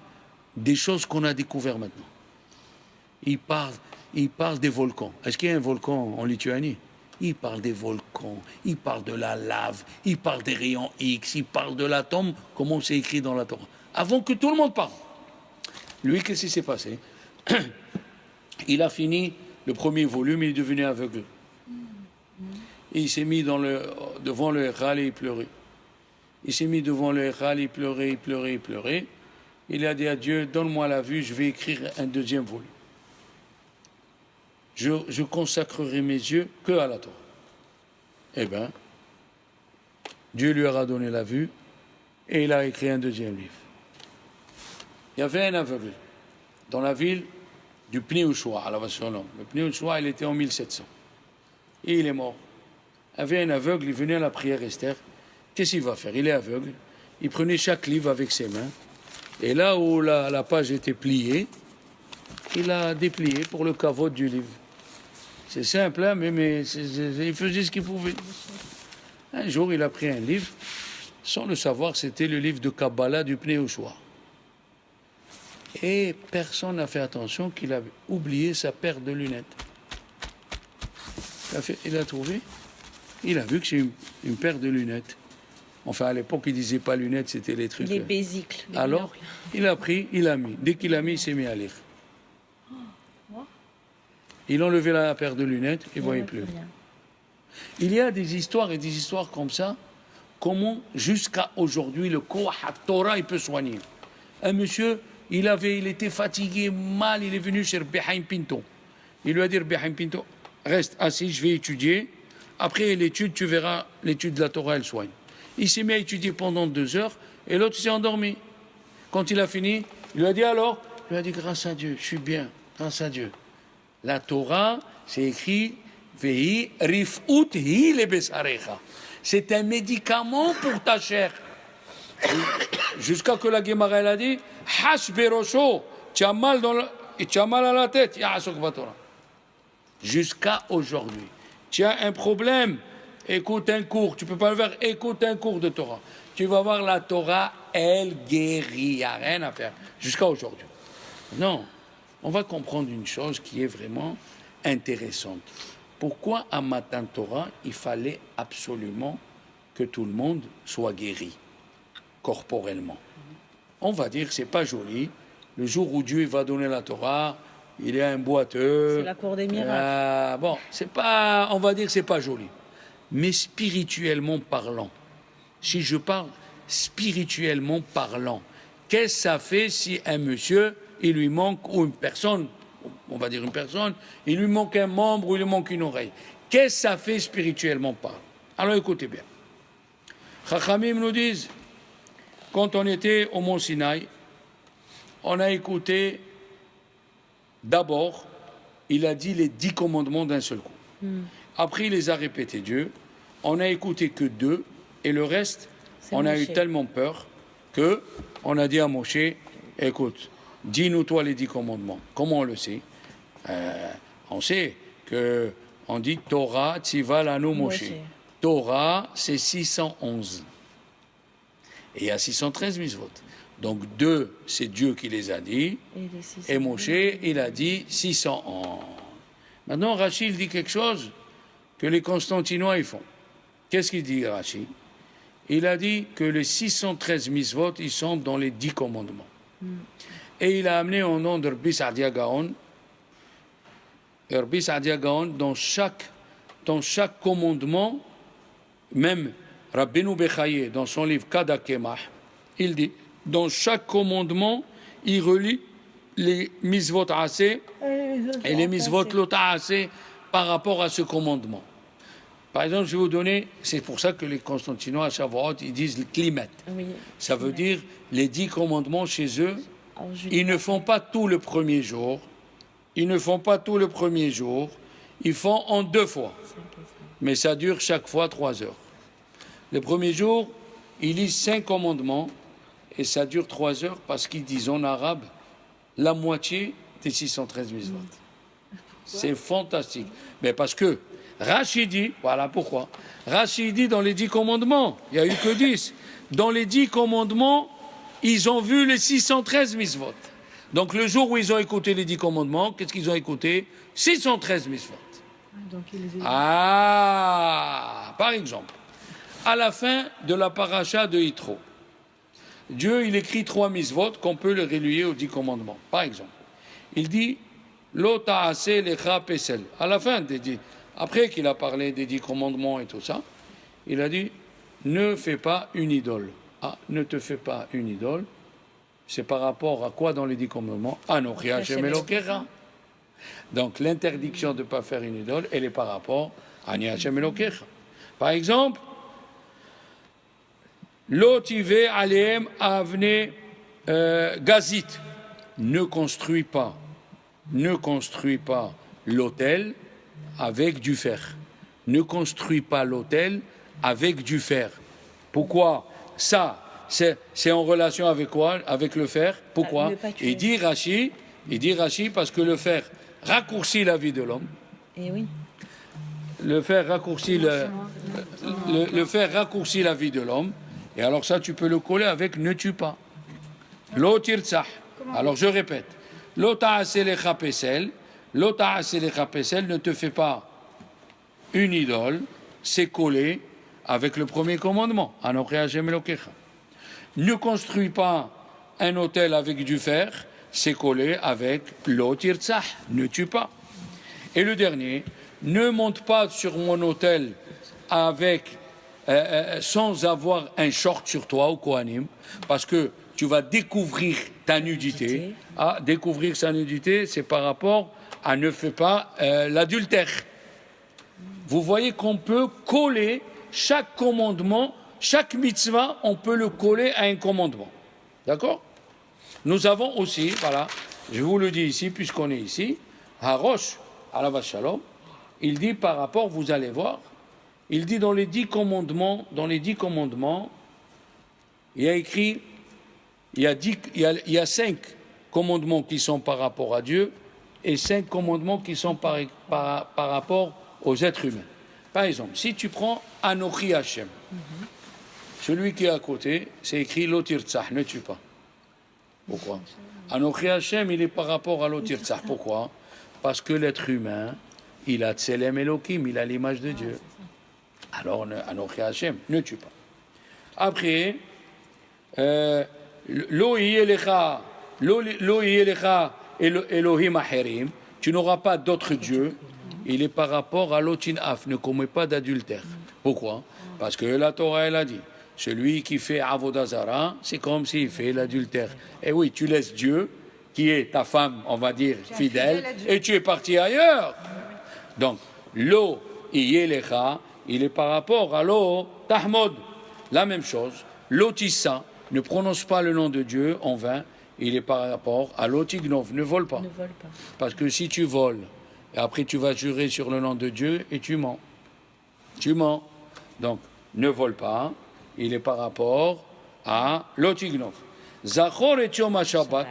des choses qu'on a découvertes maintenant. Il parle des volcans. Est-ce qu'il y a un volcan en Lituanie? Il parle des volcans, il parle de la lave, il parle des rayons X, il parle de l'atome, comment c'est écrit dans la Torah. Avant que tout le monde parle. Lui, qu'est-ce qui s'est passé? Il a fini le premier volume, il est devenu aveugle. Et il s'est mis devant le Echal et il pleurait. Il s'est mis devant le Echal, il pleurait, il pleurait, il pleurait. Il a dit à Dieu, donne-moi la vue, je vais écrire un deuxième volume. Je consacrerai mes yeux que à la Torah. Eh bien, Dieu lui aura donné la vue et il a écrit un deuxième livre. Il y avait un aveugle dans la ville du Pnei Yehoshua, à la Vassalom. Le Pnei Yehoshua, il était en 1700. Et il est mort. Il y avait un aveugle, il venait à la prière Esther. Qu'est-ce qu'il va faire? Il est aveugle. Il prenait chaque livre avec ses mains. Et là où la page était pliée, il a déplié pour le kavod du livre. C'est simple, hein, mais il faisait ce qu'il pouvait. Un jour, il a pris un livre, sans le savoir, c'était le livre de Kabbalah du Pnei Yehoshua. Et personne n'a fait attention qu'il avait oublié sa paire de lunettes. Il a trouvé, il a vu que c'est une paire de lunettes. Enfin, à l'époque, il ne disait pas lunettes, c'était les trucs. Les bésicles. Alors, il a pris, il a mis. Dès qu'il a mis, il s'est mis à lire. Il a enlevé la paire de lunettes, il ne voyait plus. Il y a des histoires et des histoires comme ça. Comment, jusqu'à aujourd'hui, le Kohat Torah, il peut soigner. Un monsieur, il était fatigué, mal, il est venu chez Behaim Pinto. Il lui a dit, Behaim Pinto, reste assis, je vais étudier. Après l'étude, tu verras, l'étude de la Torah, elle soigne. Il s'est mis à étudier pendant 2 heures et l'autre s'est endormi. Quand il a fini, il lui a dit alors? Il lui a dit, grâce à Dieu, je suis bien, grâce à Dieu. La Torah, c'est écrit Vehi rifut hi lebesarecha. C'est un médicament pour ta chair. Jusqu'à que la Gemara elle a dit Hash berosho, tu as mal à la tête, ya'asok batora. Jusqu'à aujourd'hui. Tu as un problème, écoute un cours. Tu ne peux pas le faire, écoute un cours de Torah. Tu vas voir la Torah, elle guérit, il n'y a rien à faire. Jusqu'à aujourd'hui. Non. On va comprendre une chose qui est vraiment intéressante. Pourquoi à Matan Torah, il fallait absolument que tout le monde soit guéri, corporellement? On va dire que ce n'est pas joli. Le jour où Dieu va donner la Torah, il est un boiteux. C'est la cour des miracles. Bon, c'est pas, on va dire que ce n'est pas joli. Mais spirituellement parlant, si je parle spirituellement parlant, qu'est-ce que ça fait si un monsieur, il lui manque, ou une personne, on va dire une personne, il lui manque un membre ou il lui manque une oreille? Qu'est-ce que ça fait spirituellement parlant? Alors écoutez bien. Chachamim nous disent, quand on était au Mont Sinaï, on a écouté d'abord, il a dit les 10 commandements d'un seul coup. Après, il les a répétés, Dieu. On a écouté que 2, et le reste, on a eu tellement peur que on a dit à Moshe, écoute, dis-nous toi les 10 commandements. Comment on le sait? On sait que on dit Torah tziva lanu Moshe. Torah, c'est 611. Et il y a 613 mitzvot. Donc 2, c'est Dieu qui les a dit. Et Moshe, il a dit 611. Maintenant, Rachid dit quelque chose que les Constantinois ils font. Qu'est-ce qu'il dit, Rachid? Il a dit que les 613 mitzvot, ils sont dans les 10 commandements. Et il a amené au nom de Rabbi Saadia Gaon Et Rabbi Saadia Gaon, dans chaque commandement, même Rabbeinu Bechaye, dans son livre Kada Kemah, il dit, dans chaque commandement, il relie les misvot assez et les misvot lota assez par rapport à ce commandement. Par exemple, je vais vous donner, c'est pour ça que les Constantinois à Shavuot, ils disent le klimet. Oui. Ça veut dire les 10 commandements chez eux, Alors, je- ils ne font pas tout le premier jour. Ils ne font pas tout le premier jour. Ils font en 2 fois. Mais ça dure chaque fois 3 heures. Le premier jour, ils lisent 5 commandements et ça dure 3 heures parce qu'ils disent en arabe la moitié des 613 mitzvot. C'est fantastique. Mais parce que Rachidi, voilà pourquoi. Rachidi, dans les 10 commandements, il n'y a eu que 10. Dans les 10 commandements, ils ont vu les 613 mitzvot. Donc le jour où ils ont écouté les 10 commandements, qu'est-ce qu'ils ont écouté? 613 mitzvot. Donc, il les a... Ah, par exemple, à la fin de la paracha de Yitro, Dieu, il écrit 3 mitzvot qu'on peut le relier aux 10 commandements. Par exemple, il dit Lo ta'ase lecha pesel. À la fin des 10, après qu'il a parlé des 10 commandements et tout ça, il a dit ne fais pas une idole. Ah, ne te fais pas une idole. C'est par rapport à quoi dans les 10 commandements? Anochi Hashem Elokecha. Donc l'interdiction de ne pas faire une idole, elle est par rapport à Ani Hashem Elokecha. Par exemple, Lotive Aleem Avne Gazit. Ne construis pas l'autel avec du fer. Ne construis pas l'autel avec du fer. Pourquoi? Ça, c'est en relation avec quoi? Avec le fer. Pourquoi? Ne pas tuer. Il dit Rachi parce que le fer raccourcit la vie de l'homme. Eh oui. Le fer raccourcit le fer raccourcit la vie de l'homme. Et alors ça, tu peux le coller avec ne tue pas. Lo tirtsah. Alors je répète. Lo ta'ase lecha pesel. Lo ta'ase lecha pesel, ne te fais pas une idole. C'est collé avec le premier commandement. Anochi Hashem Elokecha. Ne construis pas un autel avec du fer. C'est collé avec lo tirtsah. Ne tue pas. Et le dernier, ne monte pas sur mon autel avec sans avoir un short sur toi au Kohanim, parce que tu vas découvrir ta nudité. Ah, découvrir sa nudité, c'est par rapport à ne fais pas l'adultère. Vous voyez qu'on peut coller chaque commandement, chaque mitzvah, on peut le coller à un commandement. D'accord? Nous avons aussi, voilà, je vous le dis ici, puisqu'on est ici, Harosh, Alav Shalom, il dit par rapport, vous allez voir, il dit dans les 10 commandements, il y a écrit, il y a 5 commandements qui sont par rapport à Dieu et 5 commandements qui sont par rapport aux êtres humains. Par exemple, si tu prends Anochi Hashem, celui qui est à côté, c'est écrit Lo tirtsah, ne tue pas. Pourquoi? Anochi Hashem, il est par rapport à Lo tirtsah. Pourquoi? Parce que l'être humain, il a Tselem Elohim, il a l'image de Dieu. Alors, Anochi Hashem, ne tue pas. Après, Lo yelecha Elohim acherim, tu n'auras pas d'autres dieux. Il est par rapport à l'otinaf, ne commets pas d'adultère. Pourquoi? Parce que la Torah, elle a dit, celui qui fait avodah zara, c'est comme s'il fait l'adultère. Et oui, tu laisses Dieu, qui est ta femme, on va dire, fidèle, et tu es parti ailleurs. Donc, lo yelecha, il est par rapport à lo tahmod. La même chose, l'otissa, ne prononce pas le nom de Dieu en vain, il est par rapport à l'otignov, ne vole pas. Ne vole pas. Parce que si tu voles, et après tu vas jurer sur le nom de Dieu et tu mens. Tu mens. Donc, ne vole pas, il est par rapport à l'otignov. Zachor et Yom HaShabbat,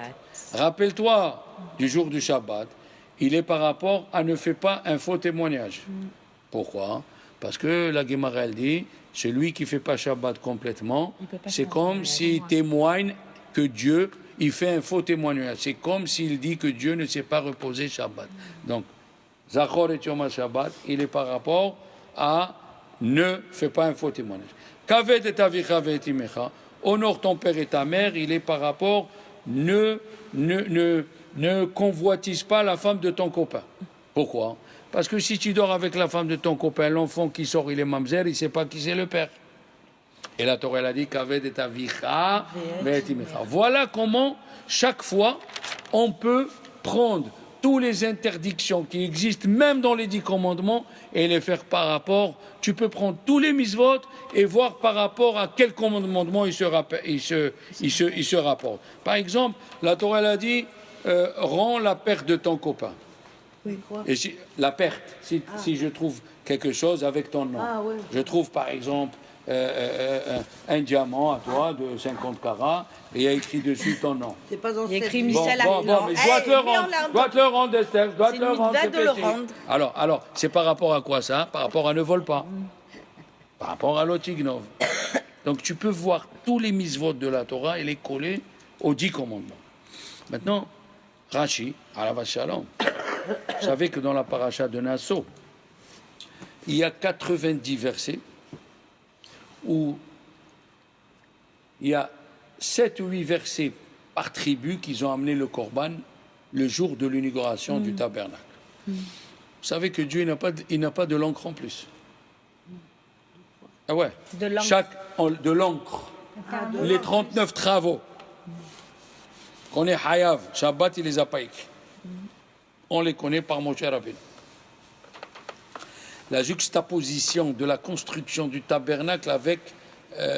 rappelle-toi du jour du Shabbat, il est par rapport à ne fais pas un faux témoignage. Pourquoi? Parce que la Gemara elle dit, celui qui ne fait pas Shabbat complètement, c'est comme s'il témoigne que Dieu, il fait un faux témoignage. C'est comme s'il dit que Dieu ne s'est pas reposé Shabbat. Donc, Zachor et Yom HaShabbat, il est par rapport à ne fais pas un faux témoignage. Kaved et avicha ve'etimecha, honore ton père et ta mère, il est par rapport ne convoitise pas la femme de ton copain. Pourquoi? Parce que si tu dors avec la femme de ton copain, l'enfant qui sort, il est mamzer, il ne sait pas qui c'est le père. Et la Torah elle a dit qu'aved et avicha ve'et imecha. Voilà comment, chaque fois, on peut prendre toutes les interdictions qui existent, même dans les 10 commandements, et les faire par rapport. Tu peux prendre tous les misvot et voir par rapport à quel commandement il se rapporte. Par exemple, la Torah elle a dit rends la perte de ton copain. Oui, quoi? Et la perte, si je trouve quelque chose avec ton nom. Oui. Je trouve par exemple un diamant à toi de 50 carats et il y a écrit dessus ton nom. C'est pas dans Il y a cette écrit vie. Bon, Michel bon, bon, mais je dois te le rendre. Je dois te le rendre, Esther. Je dois te le rendre. C'est une mitzvah de le rendre. Alors, c'est par rapport à quoi ça? Par rapport à ne vole pas. Par rapport à l'otignov. Donc tu peux voir tous les misvot de la Torah et les coller aux 10 commandements. Maintenant, Rashi, Alav Shalom, vous savez que dans la paracha de Nassau, il y a 90 versets où il y a 7 ou 8 versets par tribu qu'ils ont amené le Corban le jour de l'inauguration du tabernacle. Vous savez que Dieu il n'a pas de l'encre en plus. Ah ouais. De l'encre. De l'encre. Les 39 travaux. Qu'on est Hayav, Shabbat, il les a pas écrits. On les connaît par Moshe Rabbeinu. La juxtaposition de la construction du tabernacle avec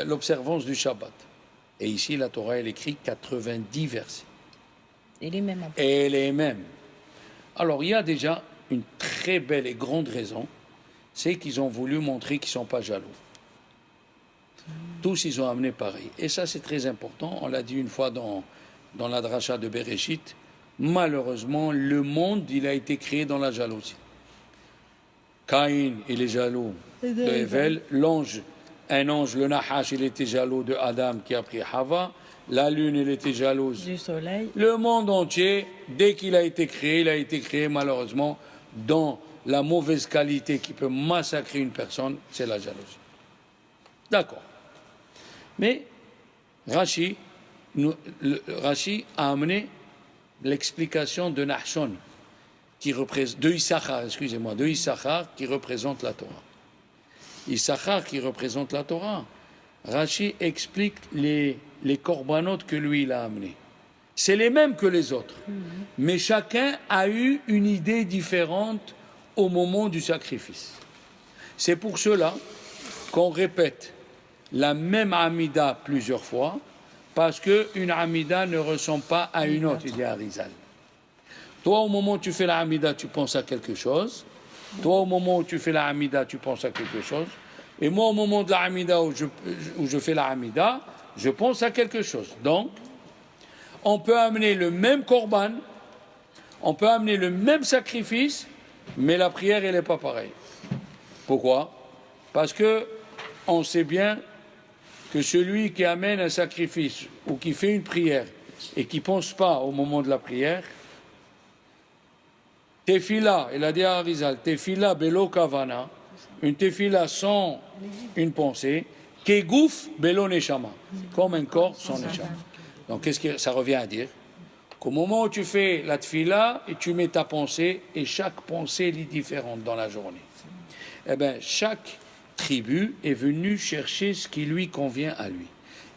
l'observance du Shabbat. Et ici, la Torah, elle écrit 90 versets. Et les mêmes. Et les mêmes. Alors, il y a déjà une très belle et grande raison, c'est qu'ils ont voulu montrer qu'ils ne sont pas jaloux. Tous, ils ont amené pareil. Et ça, c'est très important. On l'a dit une fois dans la dracha de Bereshit. Malheureusement, le monde, il a été créé dans la jalousie. Caïn, il est jaloux de Hevel. Un ange, le Nahash, il était jaloux de Adam qui a pris Hava. La lune, elle était jalouse Du soleil. Le monde entier, dès qu'il a été créé, il a été créé malheureusement dans la mauvaise qualité qui peut massacrer une personne, c'est la jalousie. D'accord. Mais Rashi a amené l'explication de Nahshon, de Issachar, qui représente la Torah. Issachar qui représente la Torah. Rashi explique les corbanotes que lui il a amenés. C'est les mêmes que les autres, mais chacun a eu une idée différente au moment du sacrifice. C'est pour cela qu'on répète la même Amida plusieurs fois, parce qu'une Amida ne ressemble pas à une autre, il dit Arizal. Toi, au moment où tu fais la Amida, tu penses à quelque chose. Toi, au moment où tu fais la Amida, tu penses à quelque chose. Et moi, au moment de la Amida où je fais la Amida, je pense à quelque chose. Donc, on peut amener le même korban, on peut amener le même sacrifice, mais la prière, elle n'est pas pareille. Pourquoi? Parce que on sait bien que celui qui amène un sacrifice ou qui fait une prière et qui ne pense pas au moment de la prière, tefila, il a dit à Arizal, tefila belo kavana, une tefila sans une pensée, kegouf belo neshama, comme un corps sans neshama. Donc qu'est-ce que ça revient à dire? Qu'au moment où tu fais la tefila et tu mets ta pensée, et chaque pensée est différente dans la journée, eh bien chaque tribu est venue chercher ce qui lui convient à lui.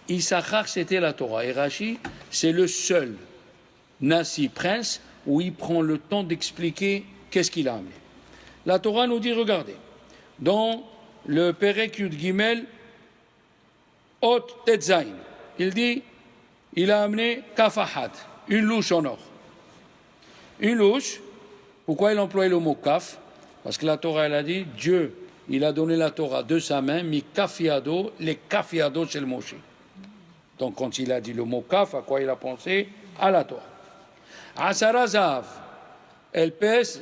Issachar, c'était la Torah. Et Rashi, c'est le seul Nasi, prince, où il prend le temps d'expliquer qu'est-ce qu'il a amené. La Torah nous dit, regardez, dans le Perek Yud Gimel, Ot Tetzain, il dit, il a amené Kafahad, une louche en or. Une louche, pourquoi il emploie le mot kaf? Parce que la Torah, elle a dit, Dieu, il a donné la Torah de sa main, mi kafiado, les kafiado chez le Moshe. Donc quand il a dit le mot kaf, à quoi il a pensé? À la Torah. Asarazav, elle pèse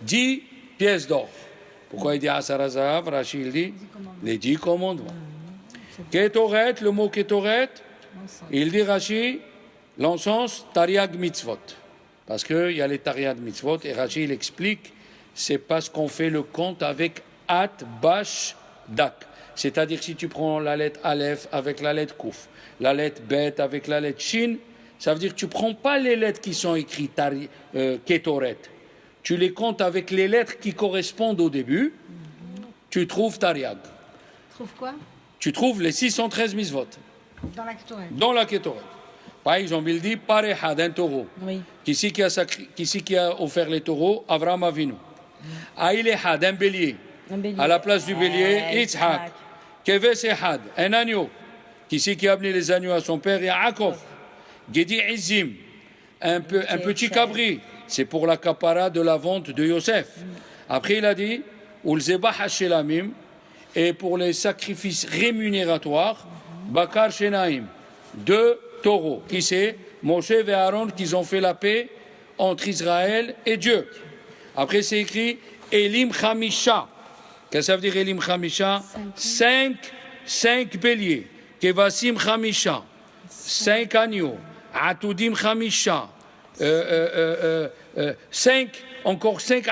10 pièces d'or. Pourquoi il dit Asarazav? Rachid il dit les 10 commandements. Ketoret, le mot ketoret, il dit Rachid, l'encens, tariag mitzvot. Parce qu'il y a les tariag mitzvot, et Rachid il explique, c'est parce qu'on fait le compte avec At, Bash, Dak. C'est-à-dire si tu prends la lettre Aleph avec la lettre Kouf, la lettre Bet avec la lettre Shin, ça veut dire que tu ne prends pas les lettres qui sont écrites Ketoret. tu les comptes avec les lettres qui correspondent au début, tu trouves Tariag. Trouve quoi? Tu trouves les 613 mitzvot Dans la Ketoret. dans la Ketoret. Par exemple, il dit Pareha d'un taureau. Oui. Qui c'est qui a offert les taureaux? Avraham Avinu. Aïleha d'un bélier. Un bélier. À la place du bélier, Yitzhak. Yitzhak. Keves Ehad, un agneau. Qui c'est qui a amené les agneaux à son père? Yaakov. Gedi Izim, un petit cabri. C'est pour la capara de la vente de Yosef. Après, il a dit Ulzebah Hashelamim, et pour les sacrifices rémunérateurs, Bakar Shenaim, 2 taureaux. Qui c'est? Moshe et Aaron, qui ont fait la paix entre Israël et Dieu. Après, c'est écrit Elim Chamisha. Qu'est-ce que ça veut dire Elim Chamisha? 5 béliers. Kevasim Chamisha. 5 agneaux. Atoudim Chamisha. 5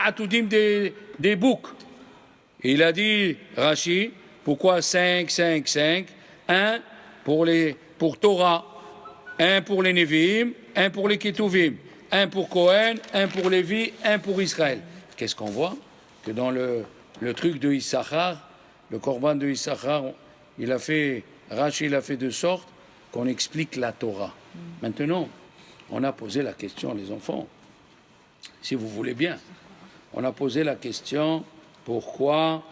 Atoudim des boucs. Et il a dit, Rashi, pourquoi 5? Un pour Torah, un pour les Nevi'im, un pour les Ketuvim, un pour Cohen, un pour Lévi, un pour Israël. Qu'est-ce qu'on voit? Que dans le truc de Issachar, le Korban de Issachar, Rashi il a fait de sorte qu'on explique la Torah. Maintenant, on a posé la question, les enfants, si vous voulez bien, on a posé la question, pourquoi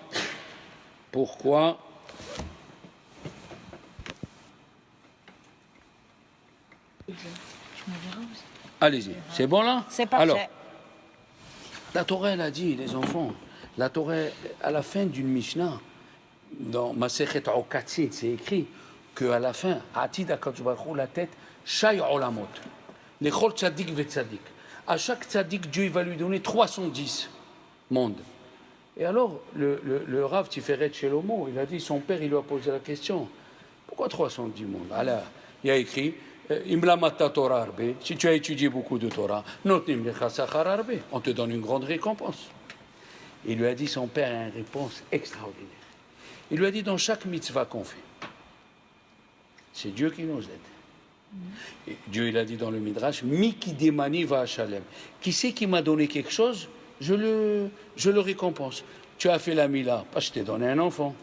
allez-y, c'est bon là? C'est parfait. Alors, la Torah, elle a dit, les enfants, la Torah, à la fin d'une Mishnah, dans Masechet Okatsin, c'est écrit qu'à la fin, Atid HaKadosh Baruch Hu, la tête, Shai Olamot, Lechol Tzadik ve Tzadik. À chaque Tzadik, Dieu il va lui donner 310 mondes. Et alors, le Rav Tiferet Shelomo, il a dit, son père, il lui a posé la question, pourquoi 310 mondes? Alors, il a écrit, Imlamata Torah Arbe, si tu as étudié beaucoup de Torah, Notnim Lecha Sachar Arbe, on te donne une grande récompense. Il lui a dit, son père a une réponse extraordinaire. Il lui a dit, dans chaque mitzvah qu'on fait, c'est Dieu qui nous aide. Et Dieu, il a dit dans le Midrash, Miki Demani va à Shalem. Qui c'est qui m'a donné quelque chose? Je le récompense. Tu as fait la Mila, parce que je t'ai donné un enfant.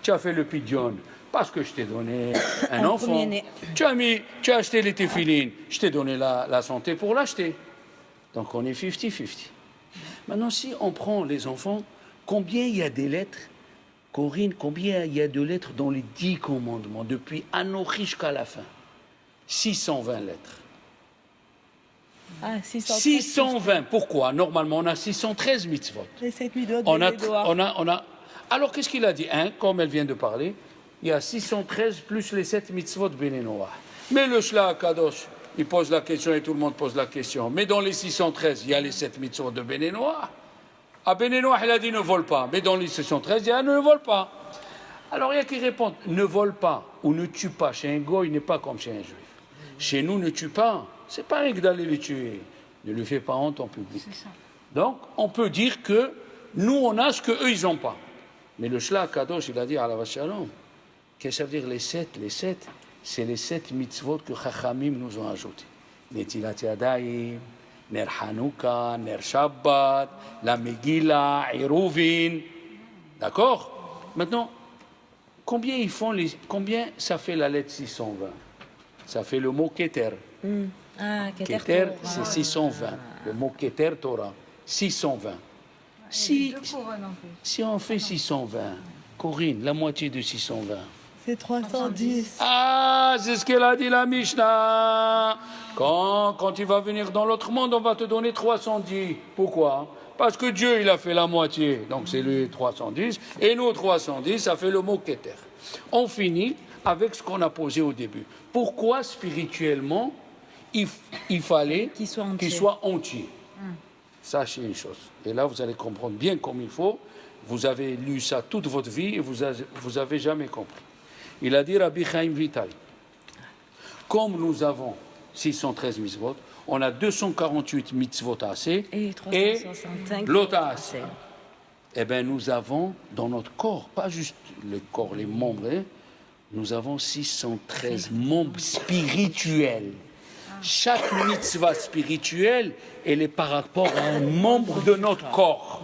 Tu as fait le Pidyon, parce que je t'ai donné un enfant. Tu as acheté les téphilines, je t'ai donné la santé pour l'acheter. Donc on est 50-50. Maintenant, si on prend les enfants, combien il y a des lettres? Corinne, combien il y a de lettres dans les 10 commandements, depuis Anochi jusqu'à la fin? 620 lettres. Ah, 620, pourquoi? Normalement, on a 613 mitzvot. Les 7 mitzvot On a. Alors, qu'est-ce qu'il a dit? Comme elle vient de parler, il y a 613 plus les 7 mitzvot Bnei Noach. Mais le Shla Kadosh, il pose la question et tout le monde pose la question. Mais dans les 613, il y a les 7 mitzvot de Bnei Noach. À Bnei Noach, il a dit ne vole pas. Mais dans les 613, il y a ne vole pas. Alors, il y a qui répondent ne vole pas ou ne tue pas. Chez un goy, il n'est pas comme chez un juif. Chez nous, ne tue pas. C'est pas rien que d'aller les tuer. Ne le fais pas honte en public. Donc, on peut dire que nous, on a ce qu'eux, ils n'ont pas. Mais le Shla Kadosh, il a dit à la Vachalom, qu'est-ce que ça veut dire les 7? Les 7, c'est les 7 mitzvot que Chachamim nous ont ajoutés. Netilat Yadayim, Ner Hanouka, Ner Shabbat, la Megillah, Eruvin. D'accord? Maintenant, combien ça fait la lettre 620? Ça fait le mot Keter. Ah, Keter, c'est 620. Le mot Keter Torah, 620. Si on fait 620, Corinne, la moitié de 620. C'est 310. Ah, c'est ce qu'elle a dit la Mishnah. Quand tu vas venir dans l'autre monde, on va te donner 310. Pourquoi? Parce que Dieu, il a fait la moitié. Donc c'est lui 310. Et nous, 310, ça fait le mot Keter. On finit avec ce qu'on a posé au début. Pourquoi spirituellement il fallait qu'il soit entier? Sachez une chose, et là vous allez comprendre bien comme il faut. Vous avez lu ça toute votre vie et vous avez jamais compris. Il a dit Rabbi Chaim Vital, comme nous avons 613 mitzvot, on a 248 mitzvot assez et 365 l'autre assez. Eh bien nous avons dans notre corps, pas juste le corps, les membres, nous avons 613 membres spirituels. Chaque mitzvah spirituelle, elle est par rapport à un membre de notre corps.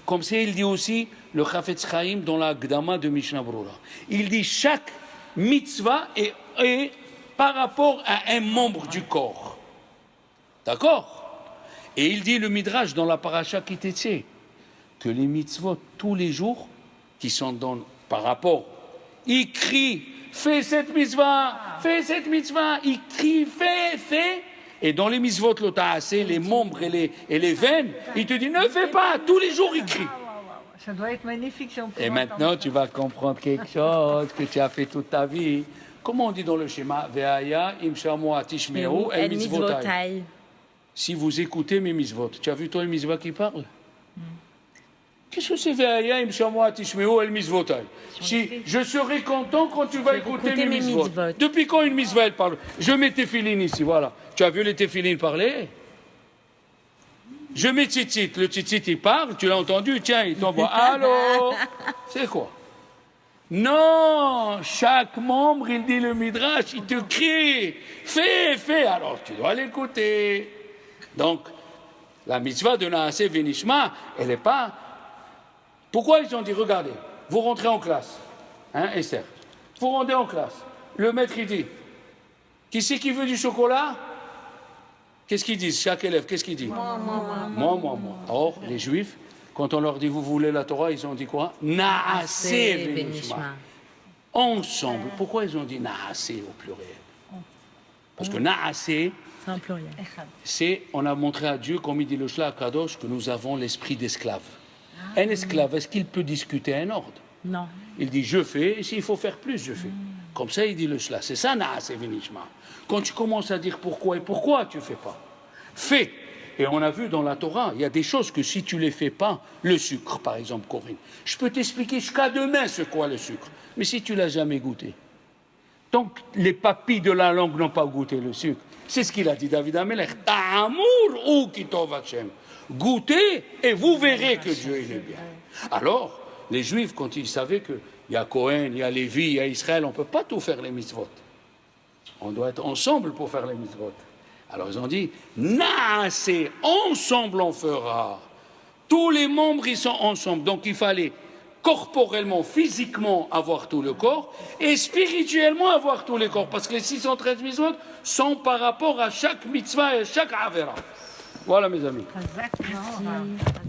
Comme ça, il dit aussi, le Chafetz Chaim dans la Gdama de Mishnah Brura. Il dit chaque mitzvah est par rapport à un membre du corps. D'accord? Et il dit le Midrash dans la Parasha Kitetse que les mitzvot tous les jours qui sont par rapport, il crie, fais cette mitzvah, il crie, fais. Et dans les mitzvot l'ota'aseh, les membres et les veines, il te dit ne fais pas, tous les jours il crie. Ça doit être magnifique si on peut Et maintenant tu vas comprendre quelque chose que tu as fait toute ta vie. Comment on dit dans le schéma? Ve'aya im shamu atishme'u el mitzvotai. Si vous écoutez mes mitzvot, tu as vu toi les mitzvot qui parlent? Qu'est-ce que c'est Ve'aya im shamu atishme'u el mitzvotai? Si je serai content quand tu vas écouter mes mitzvot. Depuis quand une mitzvah elle parle? Je mets tes filines ici, voilà. Tu as vu les téfilines parler? Je mets tzitzit, le tzitzit il parle, tu l'as entendu, tiens, il t'envoie. Allô? C'est quoi? Non, chaque membre, il dit le midrash, il te crie, fais, alors tu dois l'écouter. Donc, la mitzvah de Naaseh Venishma, elle n'est pas... Pourquoi ils ont dit, regardez, vous rentrez en classe, hein, Esther, vous rentrez en classe, le maître il dit, qui c'est qui veut du chocolat? Qu'est-ce qu'ils disent, chaque élève, qu'est-ce qu'il dit? Moi. Or, les Juifs, quand on leur dit, vous voulez la Torah, ils ont dit quoi? Naaseh Venishma. Ensemble. Pourquoi ils ont dit Naaseh au pluriel? Parce que Naaseh, c'est un pluriel. C'est, on a montré à Dieu, comme il dit le Shlach Kadosh, que nous avons l'esprit d'esclave. Un esclave, est-ce qu'il peut discuter un ordre? Non. Il dit, je fais, et s'il faut faire plus, je fais. Comme ça, il dit le Shlach. C'est ça, Naaseh Venishma. Quand tu commences à dire pourquoi et pourquoi tu ne fais pas, fais. Et on a vu dans la Torah, il y a des choses que si tu ne les fais pas, le sucre, par exemple, Corinne, je peux t'expliquer jusqu'à demain ce qu'est le sucre. Mais si tu ne l'as jamais goûté, tant que les papilles de la langue n'ont pas goûté le sucre, c'est ce qu'il a dit David Amelech, Ta'amour ou kitov Hashem. Goûtez et vous verrez que Dieu il est bien. Alors, les Juifs, quand ils savaient qu'il y a Cohen, il y a Lévi, il y a Israël, on ne peut pas tout faire les mitzvot. On doit être ensemble pour faire les mitzvot. Alors ils ont dit, Naaseh, ensemble on fera. Tous les membres, ils sont ensemble. Donc il fallait corporellement, physiquement avoir tout le corps et spirituellement avoir tous les corps. Parce que les 613 mitzvot sont par rapport à chaque mitzvah et à chaque avera. Voilà mes amis. Exactement.